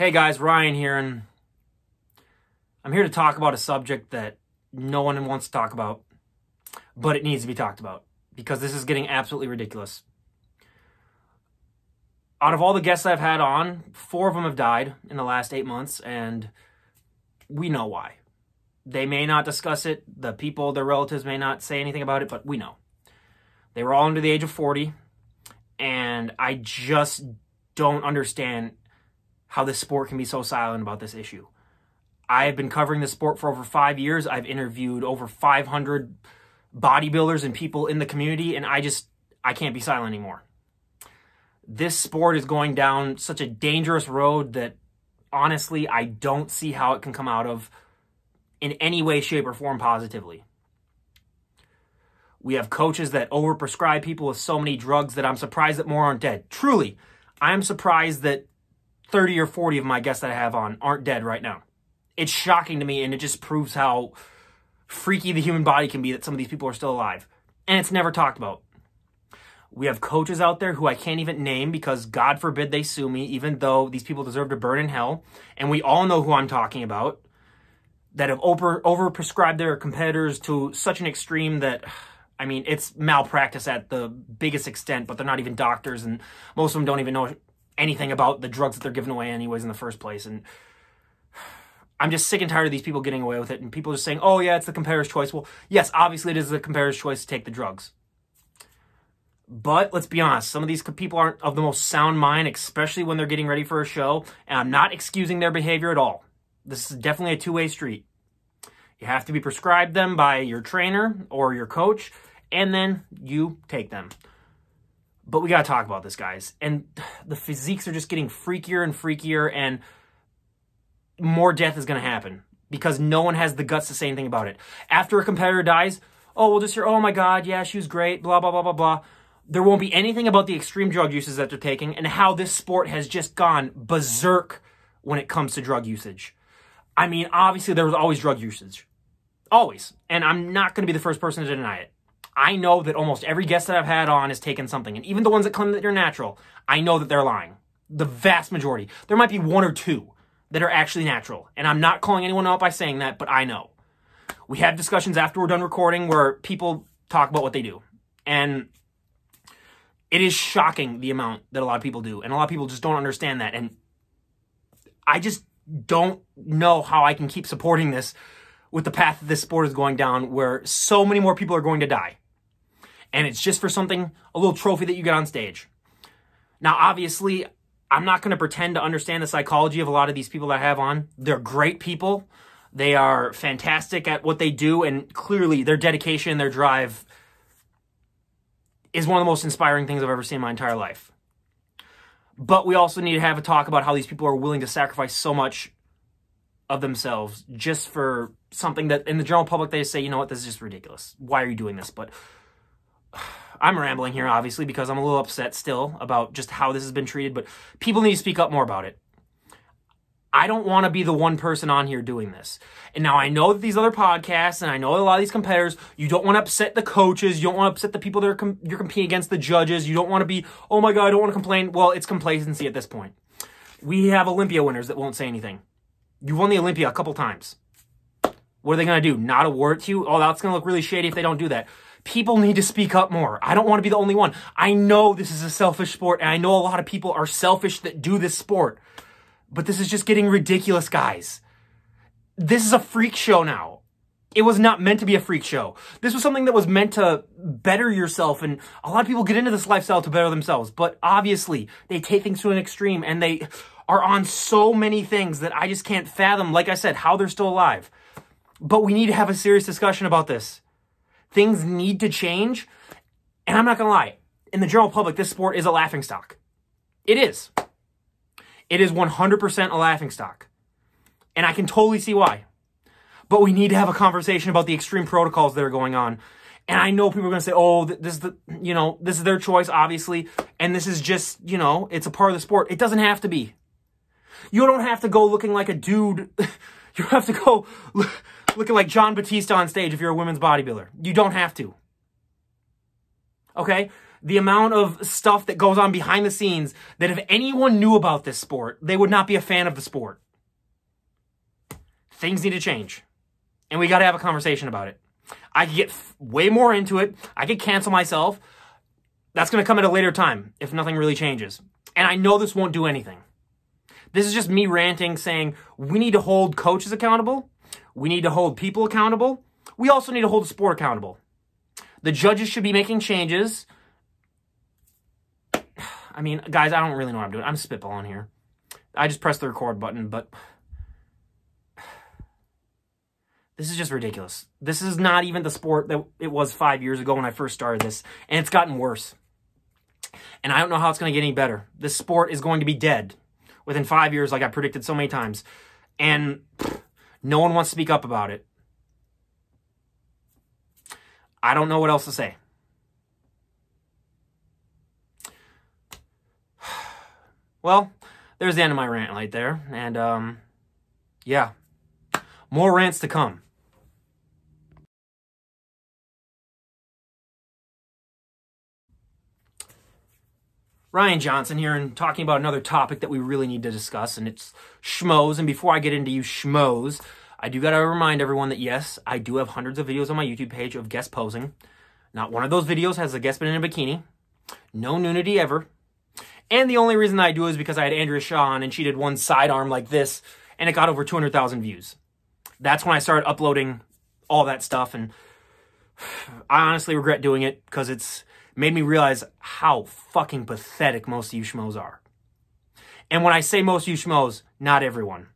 Hey guys, Ryan here, and I'm here to talk about a subject that no one wants to talk about, but it needs to be talked about because this is getting absolutely ridiculous. Out of all the guests I've had on, 4 of them have died in the last 8 months, and we know why. They may not discuss it, the people, their relatives may not say anything about it, but we know. They were all under the age of 40, and I just don't understand how this sport can be so silent about this issue. I have been covering this sport for over 5 years. I've interviewed over 500 bodybuilders and people in the community, and I can't be silent anymore. This sport is going down such a dangerous road that, honestly, I don't see how it can come out of in any way, shape, or form positively. We have coaches that overprescribe people with so many drugs that I'm surprised that more aren't dead. Truly, I'm surprised that 30 or 40 of my guests that I have on aren't dead right now. It's shocking to me, and it just proves how freaky the human body can be that some of these people are still alive. And it's never talked about. We have coaches out there who I can't even name because God forbid they sue me, even though these people deserve to burn in hell. And we all know who I'm talking about, that have overprescribed their competitors to such an extreme that, I mean, it's malpractice at the biggest extent, but they're not even doctors, and most of them don't even know anything about the drugs that they're giving away anyways in the first place. And I'm just sick and tired of these people getting away with it, and people just saying, oh yeah, it's the competitor's choice. Well, yes, obviously it is the competitor's choice to take the drugs. But let's be honest, some of these people aren't of the most sound mind, especially when they're getting ready for a show, and I'm not excusing their behavior at all. This is definitely a two-way street. You have to be prescribed them by your trainer or your coach, and then you take them. But we got to talk about this, guys. And the physiques are just getting freakier and freakier, and more death is going to happen because no one has the guts to say anything about it. After a competitor dies, oh, we'll just hear, oh my God, yeah, she was great, blah, blah, blah, blah, blah. There won't be anything about the extreme drug uses that they're taking and how this sport has just gone berserk when it comes to drug usage. I mean, obviously, there was always drug usage. Always. And I'm not going to be the first person to deny it. I know that almost every guest that I've had on has taken something. And even the ones that claim that they're natural, I know that they're lying. The vast majority. There might be 1 or 2 that are actually natural. And I'm not calling anyone out by saying that, but I know. We have discussions after we're done recording where people talk about what they do. And it is shocking the amount that a lot of people do. And a lot of people just don't understand that. And I just don't know how I can keep supporting this with the path that this sport is going down, where so many more people are going to die. And it's just for something, a little trophy that you get on stage. Now, obviously, I'm not going to pretend to understand the psychology of a lot of these people that I have on. They're great people. They are fantastic at what they do, and clearly their dedication, their drive is one of the most inspiring things I've ever seen in my entire life. But we also need to have a talk about how these people are willing to sacrifice so much of themselves just for something that in the general public they say, you know what, this is just ridiculous. Why are you doing this? But I'm rambling here, obviously, because I'm a little upset still about just how this has been treated, but people need to speak up more about it. I don't want to be the one person on here doing this. And now I know that these other podcasts, and I know a lot of these competitors, you don't want to upset the coaches, you don't want to upset the people that you're competing against, the judges, you don't want to be, oh my God, I don't want to complain. Well, it's complacency at this point. We have Olympia winners that won't say anything. You won the Olympia a couple times. What are they going to do? Not award it to you? Oh, that's going to look really shady if they don't do that. People need to speak up more. I don't want to be the only one. I know this is a selfish sport, and I know a lot of people are selfish that do this sport. But this is just getting ridiculous, guys. This is a freak show now. It was not meant to be a freak show. This was something that was meant to better yourself, and a lot of people get into this lifestyle to better themselves. But obviously, they take things to an extreme, and they are on so many things that I just can't fathom, like I said, how they're still alive. But we need to have a serious discussion about this. Things need to change, and I'm not going to lie. In the general public, this sport is a laughingstock. It is. It is 100% a laughingstock. And I can totally see why. But we need to have a conversation about the extreme protocols that are going on. And I know people are going to say, oh, this is their choice, obviously. And this is just, it's a part of the sport. It doesn't have to be. You don't have to go looking like a dude. You have to go looking like John Batista on stage if you're a women's bodybuilder. You don't have to. Okay? the amount of stuff that goes on behind the scenes that if anyone knew about this sport, they would not be a fan of the sport. Things need to change. And we got to have a conversation about it. I could get way more into it. I could cancel myself. That's going to come at a later time if nothing really changes. And I know this won't do anything. This is just me ranting, saying we need to hold coaches accountable. We need to hold people accountable. We also need to hold the sport accountable. The judges should be making changes. I mean, guys, I don't really know what I'm doing. I'm spitballing here. I just pressed the record button, but this is just ridiculous. This is not even the sport that it was 5 years ago when I first started this, and it's gotten worse. And I don't know how it's going to get any better. This sport is going to be dead within 5 years, like I predicted so many times. And no one wants to speak up about it. I don't know what else to say. Well, there's the end of my rant right there. And, yeah. More rants to come. Ryan Johnson here, and talking about another topic that we really need to discuss, and it's schmoes. And before I get into you schmoes, I do got to remind everyone that, yes, I do have hundreds of videos on my YouTube page of guest posing. Not one of those videos has a guest been in a bikini. No nudity ever. And the only reason I do is because I had Andrea Shaw on, and she did one sidearm like this, and it got over 200,000 views. That's when I started uploading all that stuff, and I honestly regret doing it because it's made me realize how fucking pathetic most of you schmoes are. And when I say most of you schmoes, not everyone.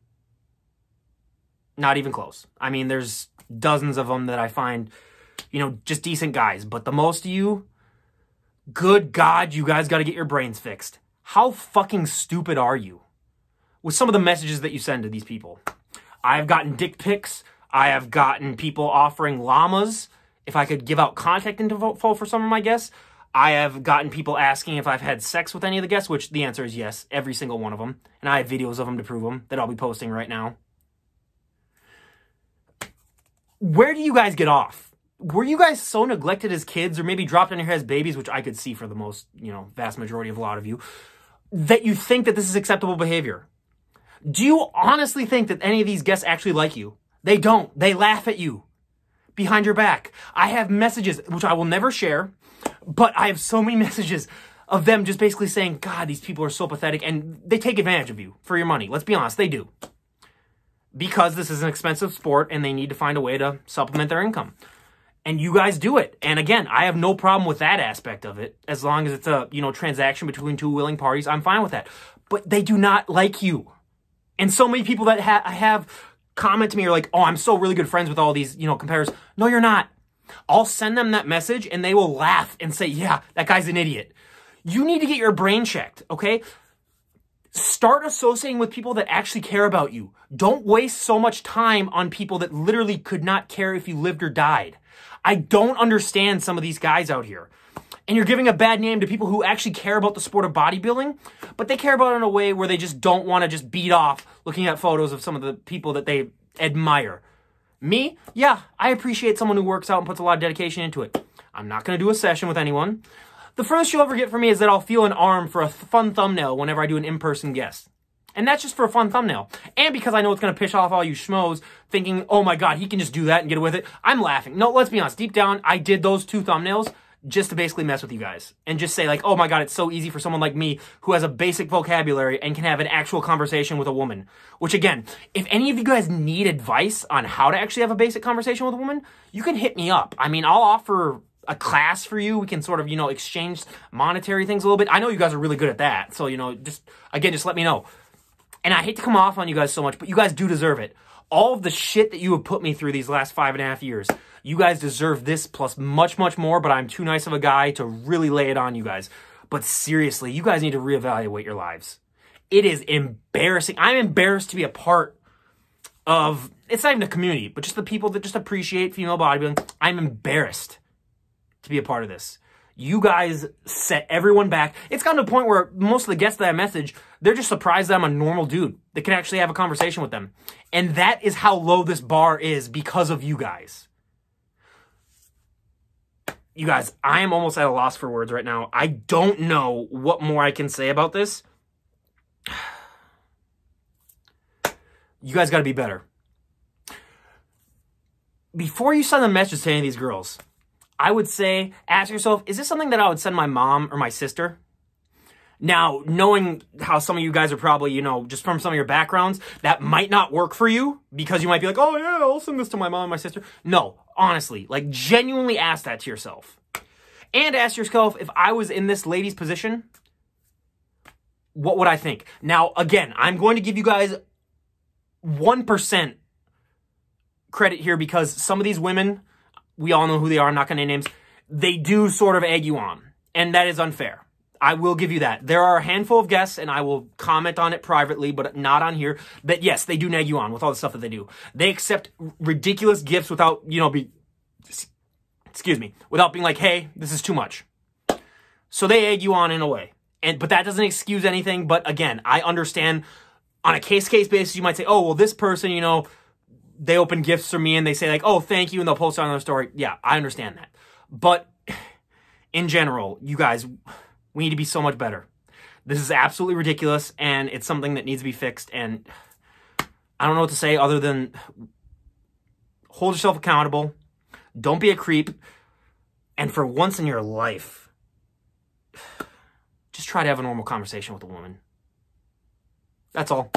Not even close. I mean, there's dozens of them that I find, you know, just decent guys. But the most of you, good God, you guys got to get your brains fixed. How fucking stupid are you? With some of the messages that you send to these people. I've gotten dick pics. I have gotten people offering llamas if I could give out contact info for some of my guests. I have gotten people asking if I've had sex with any of the guests, which the answer is yes, every single one of them. And I have videos of them to prove them that I'll be posting right now. Where do you guys get off? Were you guys so neglected as kids, or maybe dropped on your head as babies, which I could see for the most, you know, vast majority of a lot of you, that you think that this is acceptable behavior? Do you honestly think that any of these guests actually like you? They don't. They laugh at you behind your back. I have messages, which I will never share, but I have so many messages of them just basically saying, God, these people are so pathetic, and they take advantage of you for your money. Let's be honest, they do. Because this is an expensive sport, and they need to find a way to supplement their income. And you guys do it. And again, I have no problem with that aspect of it. As long as it's a, you know, transaction between two willing parties, I'm fine with that. But they do not like you. And so many people that I have comment to me are like, oh, I'm so really good friends with all these, you know, competitors. No, you're not. I'll send them that message and they will laugh and say, yeah, that guy's an idiot. You need to get your brain checked, okay? Start associating with people that actually care about you. Don't waste so much time on people that literally could not care if you lived or died. I don't understand some of these guys out here. And you're giving a bad name to people who actually care about the sport of bodybuilding, but they care about it in a way where they just don't want to just beat off looking at photos of some of the people that they admire. Me? Yeah, I appreciate someone who works out and puts a lot of dedication into it. I'm not going to do a session with anyone. The furthest you'll ever get from me is that I'll feel an arm for a fun thumbnail whenever I do an in-person guest. And that's just for a fun thumbnail. And because I know it's going to piss off all you schmoes thinking, oh my God, he can just do that and get away with it. I'm laughing. No, let's be honest. Deep down, I did those 2 thumbnails just to basically mess with you guys. And just say like, oh my God, it's so easy for someone like me who has a basic vocabulary and can have an actual conversation with a woman. Which again, if any of you guys need advice on how to actually have a basic conversation with a woman, you can hit me up. I mean, I'll offer a class for you. We can sort of, you know, exchange monetary things a little bit. I know you guys are really good at that. So, you know, just let me know. And I hate to come off on you guys so much, but you guys do deserve it. All of the shit that you have put me through these last 5.5 years, you guys deserve this plus much, much more, but I'm too nice of a guy to really lay it on you guys. But seriously, you guys need to reevaluate your lives. It is embarrassing. I'm embarrassed to be a part of, it's not even a community, but just the people that just appreciate female bodybuilding. I'm embarrassed to be a part of this. You guys set everyone back. It's gotten to a point where most of the guests that I message, they're just surprised that I'm a normal dude that can actually have a conversation with them. And that is how low this bar is because of you guys. You guys, I am almost at a loss for words right now. I don't know what more I can say about this. You guys got to be better. Before you send a message to any of these girls, I would say, ask yourself, is this something that I would send my mom or my sister? Now, knowing how some of you guys are probably, you know, just from some of your backgrounds, that might not work for you because you might be like, oh yeah, I'll send this to my mom and my sister. No, honestly, like genuinely ask that to yourself. And ask yourself, if I was in this lady's position, what would I think? Now, again, I'm going to give you guys 1% credit here because some of these women, we all know who they are, I'm not going to name names, they do sort of egg you on, and that is unfair. I will give you that. There are a handful of guests, and I will comment on it privately, but not on here, that yes, they do nag you on with all the stuff that they do. They accept ridiculous gifts without, you know, without being like, hey, this is too much. So they egg you on in a way. But that doesn't excuse anything. But again, I understand on a case-to-case basis, you might say, oh, well, this person, you know, they open gifts for me and they say like, oh, thank you, and they'll post it on their story. Yeah, I understand that. But in general, you guys, we need to be so much better. This is absolutely ridiculous, and it's something that needs to be fixed, and I don't know what to say other than hold yourself accountable, don't be a creep, and for once in your life, just try to have a normal conversation with a woman. That's all.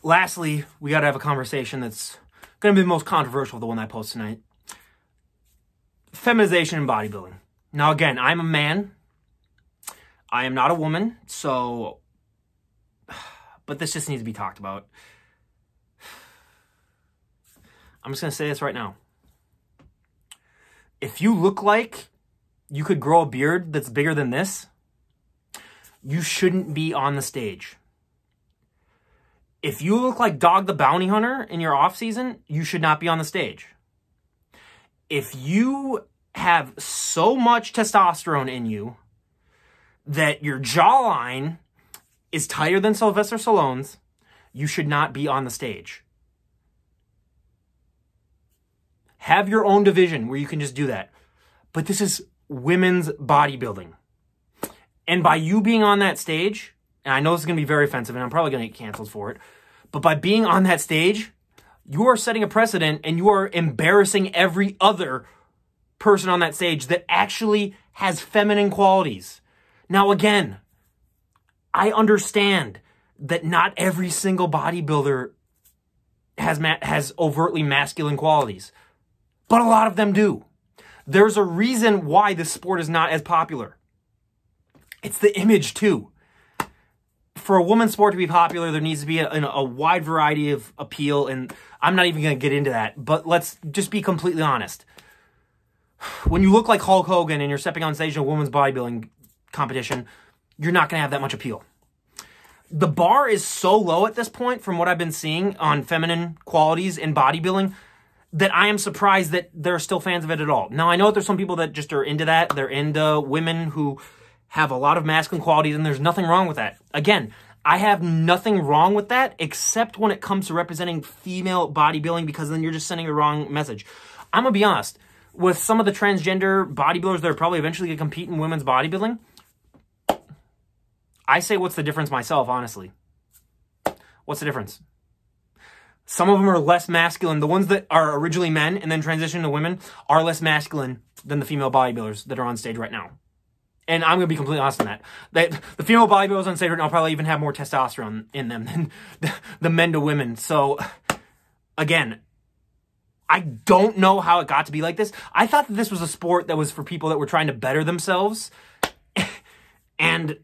Lastly, we got to have a conversation that's going to be the most controversial, the one I post tonight. Feminization in bodybuilding. Now, again, I'm a man. I am not a woman, so... But this just needs to be talked about. I'm just going to say this right now. If you look like you could grow a beard that's bigger than this, you shouldn't be on the stage. If you look like Dog the Bounty Hunter in your off season, you should not be on the stage. If you have so much testosterone in you that your jawline is tighter than Sylvester Stallone's, you should not be on the stage. Have your own division where you can just do that. But this is women's bodybuilding. And by you being on that stage, and I know this is going to be very offensive, and I'm probably going to get canceled for it, but by being on that stage, you are setting a precedent, and you are embarrassing every other person on that stage that actually has feminine qualities. Now, again, I understand that not every single bodybuilder has overtly masculine qualities, but a lot of them do. There's a reason why this sport is not as popular. It's the image, too. For a woman's sport to be popular, there needs to be a wide variety of appeal, and I'm not even going to get into that, but let's just be completely honest. When you look like Hulk Hogan and you're stepping on stage in a women's bodybuilding competition, you're not going to have that much appeal. The bar is so low at this point from what I've been seeing on feminine qualities in bodybuilding that I am surprised that there are still fans of it at all. Now, I know that there's some people that just are into that. They're into women who have a lot of masculine qualities, and there's nothing wrong with that. Again, I have nothing wrong with that, except when it comes to representing female bodybuilding, because then you're just sending a wrong message. I'm going to be honest. With some of the transgender bodybuilders that are probably eventually going to compete in women's bodybuilding, I say, what's the difference myself, honestly? What's the difference? Some of them are less masculine. The ones that are originally men and then transition to women are less masculine than the female bodybuilders that are on stage right now. And I'm going to be completely honest on that. The female bodybuilders on stage right now probably even have more testosterone in them than the men to women. So, again, I don't know how it got to be like this. I thought that this was a sport that was for people that were trying to better themselves. And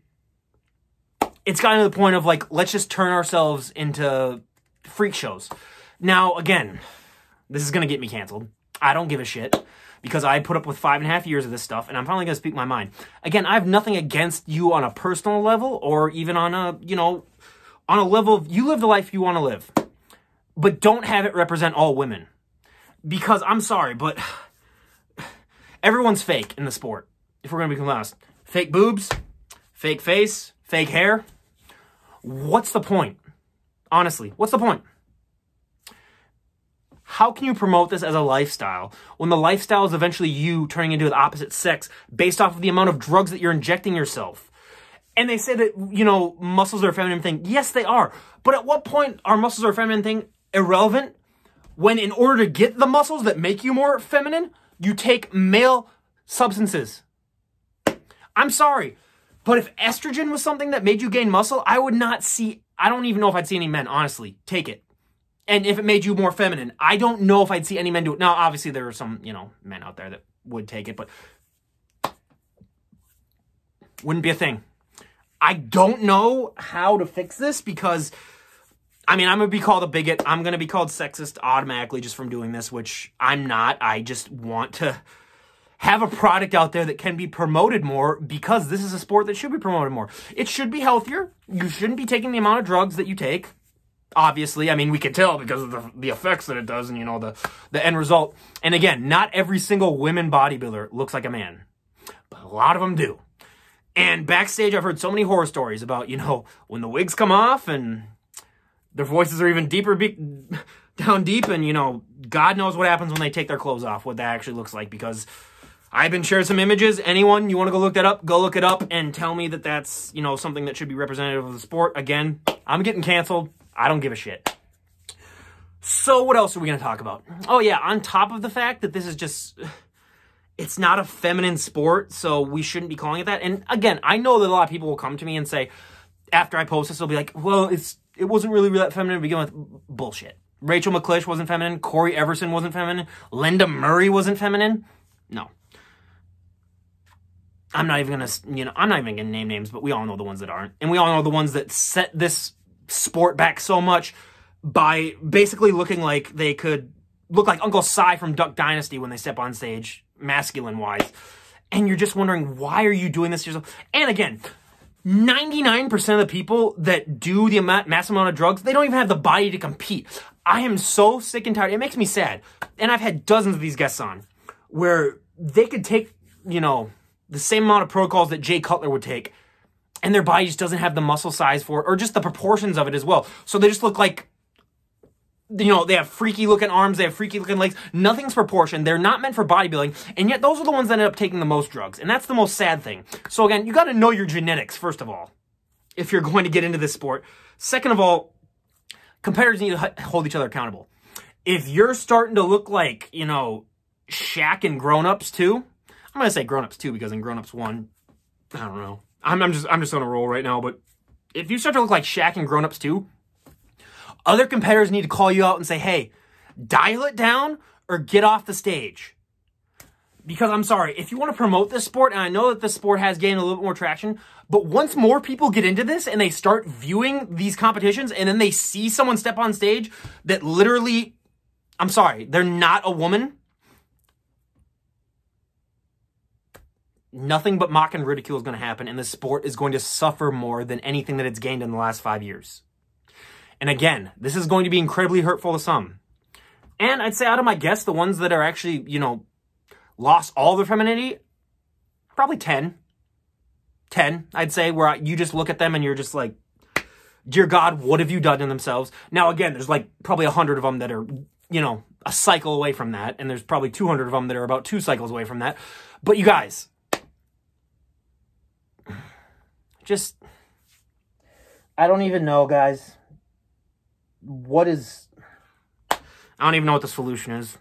it's gotten to the point of, like, let's just turn ourselves into freak shows. Now, again, this is going to get me canceled. I don't give a shit, because I put up with 5.5 years of this stuff, and I'm finally going to speak my mind. Again, I have nothing against you on a personal level, or even on a, you know, on a level of, you live the life you want to live. But don't have it represent all women. Because, I'm sorry, but everyone's fake in the sport, if we're going to be honest. Fake boobs, fake face, fake hair. What's the point? Honestly, what's the point? How can you promote this as a lifestyle when the lifestyle is eventually you turning into the opposite sex based off of the amount of drugs that you're injecting yourself? And they say that, you know, muscles are a feminine thing. Yes, they are. But at what point are muscles are a feminine thing irrelevant when in order to get the muscles that make you more feminine, you take male substances? I'm sorry, but if estrogen was something that made you gain muscle, I would not see, I don't even know if I'd see any men, honestly, take it. And if it made you more feminine, I don't know if I'd see any men do it. Now, obviously, there are some, you know, men out there that would take it, but wouldn't be a thing. I don't know how to fix this because, I mean, I'm going to be called a bigot. I'm going to be called sexist automatically just from doing this, which I'm not. I just want to have a product out there that can be promoted more because this is a sport that should be promoted more. It should be healthier. You shouldn't be taking the amount of drugs that you take. Obviously, I mean, we can tell because of the effects that it does and, you know, the end result. And again, not every single women bodybuilder looks like a man, but a lot of them do. And backstage, I've heard so many horror stories about, you know, when the wigs come off and their voices are even deeper, down deep. And, you know, God knows what happens when they take their clothes off, what that actually looks like. Because I've been sharing some images. Anyone, you want to go look that up, go look it up and tell me that that's, you know, something that should be representative of the sport. Again, I'm getting canceled. I don't give a shit. So what else are we going to talk about? Oh yeah, on top of the fact that this is just, it's not a feminine sport, so we shouldn't be calling it that. And again, I know that a lot of people will come to me and say, after I post this, they'll be like, well, it wasn't really that feminine to begin with. Bullshit. Rachel McClish wasn't feminine. Corey Everson wasn't feminine. Linda Murray wasn't feminine. No. I'm not even going to, you know, I'm not even going to name names, but we all know the ones that aren't. And we all know the ones that set this sport back so much by basically looking like they could look like Uncle Si from Duck Dynasty when they step on stage, masculine-wise. And you're just wondering, why are you doing this to yourself? And again, 99% of the people that do the mass amount of drugs, they don't even have the body to compete. I am so sick and tired. It makes me sad. And I've had dozens of these guests on where they could take, you know, the same amount of protocols that Jay Cutler would take, and their body just doesn't have the muscle size for it, or just the proportions of it as well. So they just look like, you know, they have freaky looking arms, they have freaky looking legs. Nothing's proportioned. They're not meant for bodybuilding, and yet those are the ones that end up taking the most drugs. And that's the most sad thing. So again, you got to know your genetics, first of all, if you're going to get into this sport. Second of all, competitors need to hold each other accountable. If you're starting to look like, you know, Shaq and Grown Ups 2, I'm going to say Grown Ups 2 because in Grown Ups 1, I don't know. I'm just on a roll right now, but if you start to look like Shaq and Grown Ups 2, other competitors need to call you out and say, hey, dial it down or get off the stage. Because I'm sorry, if you want to promote this sport, and I know that this sport has gained a little bit more traction, but once more people get into this and they start viewing these competitions and then they see someone step on stage that literally, I'm sorry, they're not a woman, nothing but mock and ridicule is going to happen, and the sport is going to suffer more than anything that it's gained in the last 5 years. And again, this is going to be incredibly hurtful to some. And I'd say out of my guests, the ones that are actually, you know, lost all their femininity, probably 10. 10, I'd say, where you just look at them and you're just like, dear God, what have you done to themselves? Now, again, there's like probably 100 of them that are, you know, a cycle away from that. And there's probably 200 of them that are about 2 cycles away from that. But you guys, just, I don't even know, guys. I don't even know what the solution is.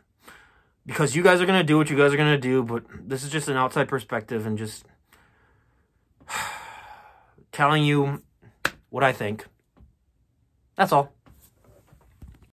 Because you guys are going to do what you guys are going to do, but this is just an outside perspective and just telling you what I think. That's all.